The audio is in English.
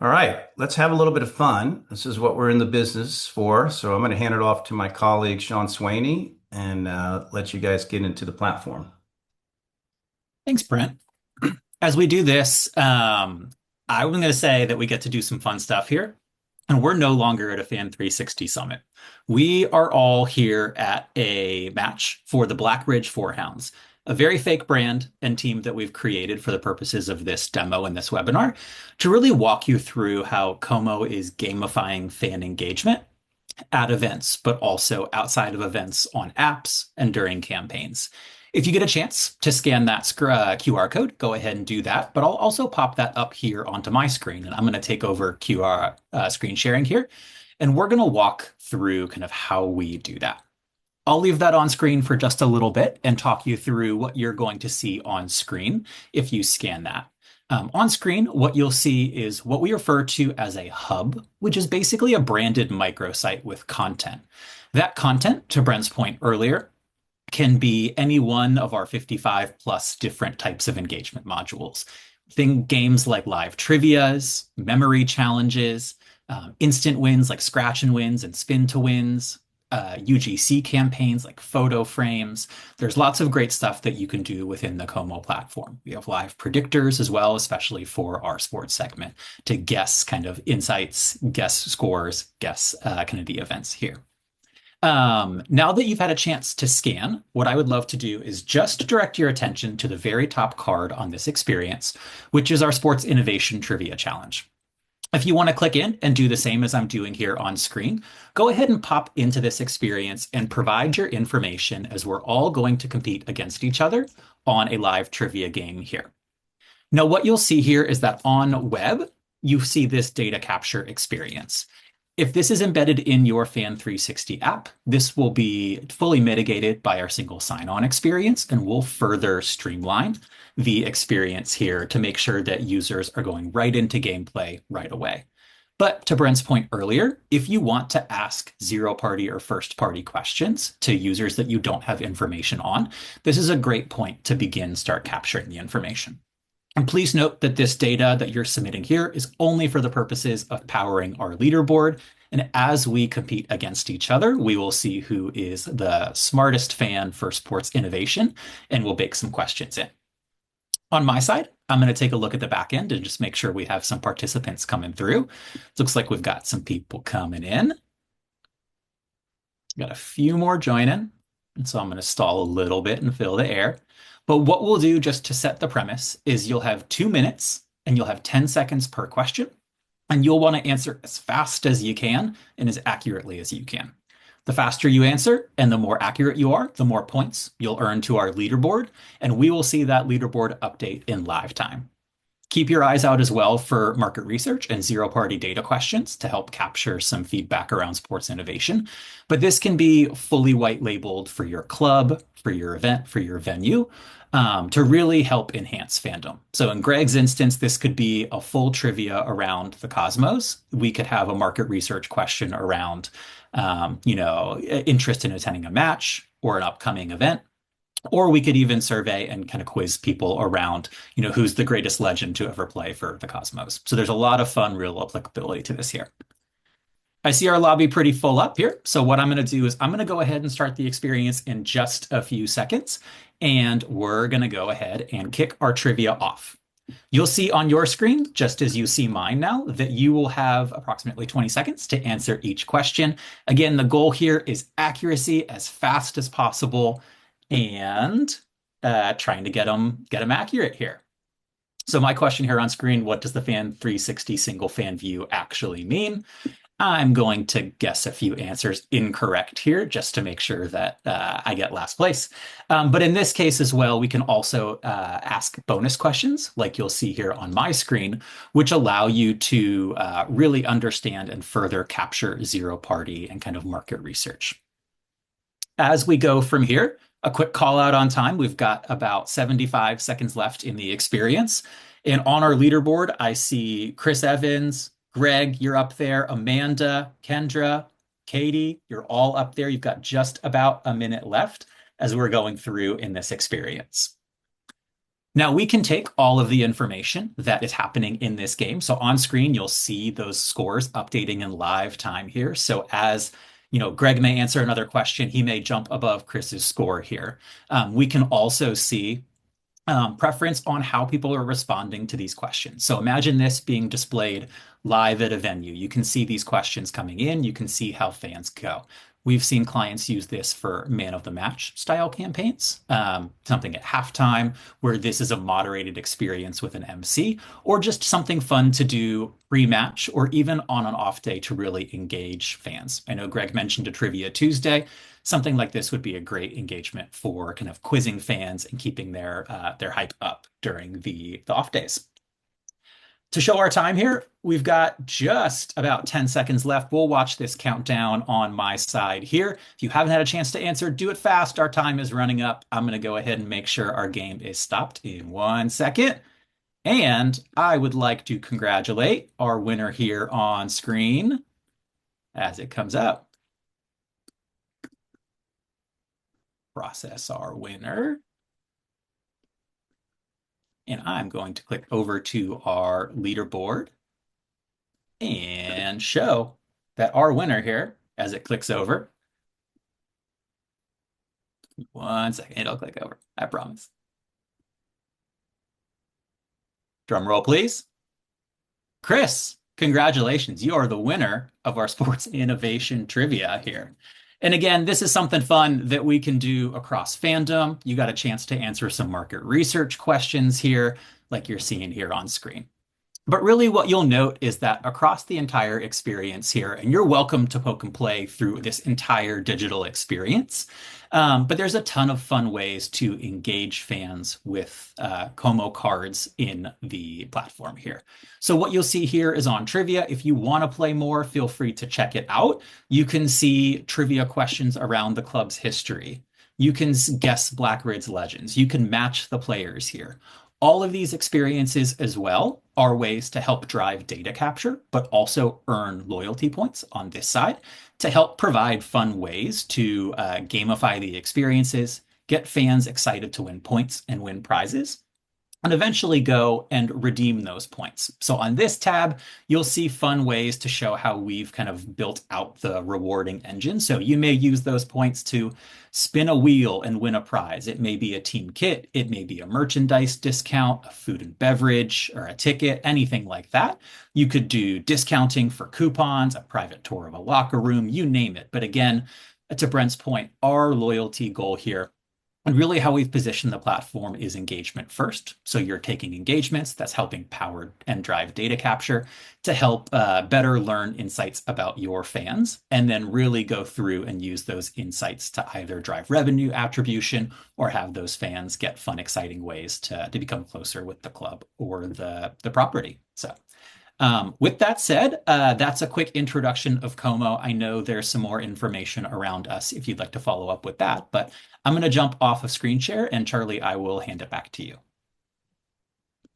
All right, let's have a little bit of fun. This is what we're in the business for. So I'm going to hand it off to my colleague, Shawn Swaney, and let you guys get into the platform. Thanks, Brent. As we do this, I'm going to say that we get to do some fun stuff here. And we're no longer at a Fan360 Summit. We are all here at a match for the Black Ridge Forehounds, a very fake brand and team that we've created for the purposes of this demo and this webinar to really walk you through how Komo is gamifying fan engagement at events, but also outside of events on apps and during campaigns. If you get a chance to scan that QR code, go ahead and do that. But I'll also pop that up here onto my screen, and I'm going to take over QR screen sharing here, and we're going to walk through kind of how we do that. I'll leave that on screen for just a little bit and talk you through what you're going to see on screen if you scan that. On screen, what you'll see is what we refer to as a hub, which is basically a branded microsite with content. That content, to Brent's point earlier, can be any one of our 55 plus different types of engagement modules. Think games like live trivias, memory challenges, instant wins like scratch and wins and spin to wins, UGC campaigns like photo frames. There's lots of great stuff that you can do within the Como platform. We have live predictors as well, especially for our sports segment, to guess kind of insights, guess scores, guess kind of the events here. Now that you've had a chance to scan, what I would love to do is just direct your attention to the very top card on this experience, which is our Sports Innovation Trivia Challenge. If you want to click in and do the same as I'm doing here on screen, go ahead and pop into this experience and provide your information as we're all going to compete against each other on a live trivia game here. Now, what you'll see here is that on web, you see this data capture experience. If this is embedded in your Fan360 app, this will be fully mitigated by our single sign-on experience, and we'll further streamline the experience here to make sure that users are going right into gameplay right away. But to Brent's point earlier, if you want to ask zero-party or first-party questions to users that you don't have information on, this is a great point to start capturing the information. And please note that this data that you're submitting here is only for the purposes of powering our leaderboard. And as we compete against each other, we will see who is the smartest fan for sports innovation, and we'll bake some questions in. On my side, I'm going to take a look at the back end and just make sure we have some participants coming through. It looks like we've got some people coming in. Got a few more joining. And so I'm going to stall a little bit and fill the air. But what we'll do just to set the premise is you'll have 2 minutes and you'll have 10 seconds per question. And you'll want to answer as fast as you can and as accurately as you can. The faster you answer and the more accurate you are, the more points you'll earn to our leaderboard. And we will see that leaderboard update in live time. Keep your eyes out as well for market research and zero-party data questions to help capture some feedback around sports innovation. But this can be fully white labeled for your club, for your event, for your venue, to really help enhance fandom. So in Greg's instance, this could be a full trivia around the Cosmos. We could have a market research question around, interest in attending a match or an upcoming event. Or we could even survey and kind of quiz people around, who's the greatest legend to ever play for the Cosmos. So there's a lot of fun, real applicability to this here. I see our lobby pretty full up here. So what I'm going to do is I'm going to go ahead and start the experience in just a few seconds. And we're going to go ahead and kick our trivia off. You'll see on your screen, just as you see mine now, that you will have approximately 20 seconds to answer each question. Again, the goal here is accuracy as fast as possible and trying to get them accurate here. So my question here on screen, what does the Fan360 single fan view actually mean? I'm going to guess a few answers incorrect here just to make sure that I get last place. But in this case as well, we can also ask bonus questions like you'll see here on my screen, which allow you to really understand and further capture zero party and kind of market research. As we go from here, a quick call out on time. We've got about 75 seconds left in the experience. And on our leaderboard, I see Chris Evans, Greg, you're up there, Amanda, Kendra, Katie, you're all up there. You've got just about a minute left as we're going through in this experience. Now we can take all of the information that is happening in this game. So on screen, you'll see those scores updating in live time here. So as Greg may answer another question, he may jump above Chris's score here. We can also see preference on how people are responding to these questions. So imagine this being displayed live at a venue. You can see these questions coming in. You can see how fans go. We've seen clients use this for man of the match style campaigns, something at halftime where this is a moderated experience with an MC, or just something fun to do pre-match or even on an off day to really engage fans. I know Greg mentioned a Trivia Tuesday. Something like this would be a great engagement for kind of quizzing fans and keeping their hype up during the off days. To show our time here, we've got just about 10 seconds left. We'll watch this countdown on my side here. If you haven't had a chance to answer, do it fast. Our time is running up. I'm going to go ahead and make sure our game is stopped in 1 second. And I would like to congratulate our winner here on screen as it comes up. Process our winner. And I'm going to click over to our leaderboard and show that our winner here, as it clicks over. 1 second, it'll click over, I promise. Drum roll, please. Chris, congratulations. You are the winner of our sports innovation trivia here. And again, this is something fun that we can do across fandom. You got a chance to answer some market research questions here, like you're seeing here on screen. But really what you'll note is that across the entire experience here, and you're welcome to poke and play through this entire digital experience, but there's a ton of fun ways to engage fans with Komo cards in the platform here. So what you'll see here is on trivia. If you want to play more, feel free to check it out. You can see trivia questions around the club's history. You can guess Blackridge's legends. You can match the players here. All of these experiences as well are ways to help drive data capture, but also earn loyalty points on this side to help provide fun ways to gamify the experiences, get fans excited to win points and win prizes, and eventually go and redeem those points. So on this tab, you'll see fun ways to show how we've kind of built out the rewarding engine. So you may use those points to spin a wheel and win a prize. It may be a team kit, it may be a merchandise discount, a food and beverage, or a ticket, anything like that. You could do discounting for coupons, a private tour of a locker room, you name it. But again, to Brent's point, our loyalty goal here and really how we've positioned the platform is engagement first. So you're taking engagements that's helping power and drive data capture to help better learn insights about your fans, and then really go through and use those insights to either drive revenue attribution or have those fans get fun, exciting ways to become closer with the club or the property. So with that said, that's a quick introduction of Komo. I know there's some more information around us if you'd like to follow up with that, but I'm going to jump off of screen share, and Charlie, I will hand it back to you.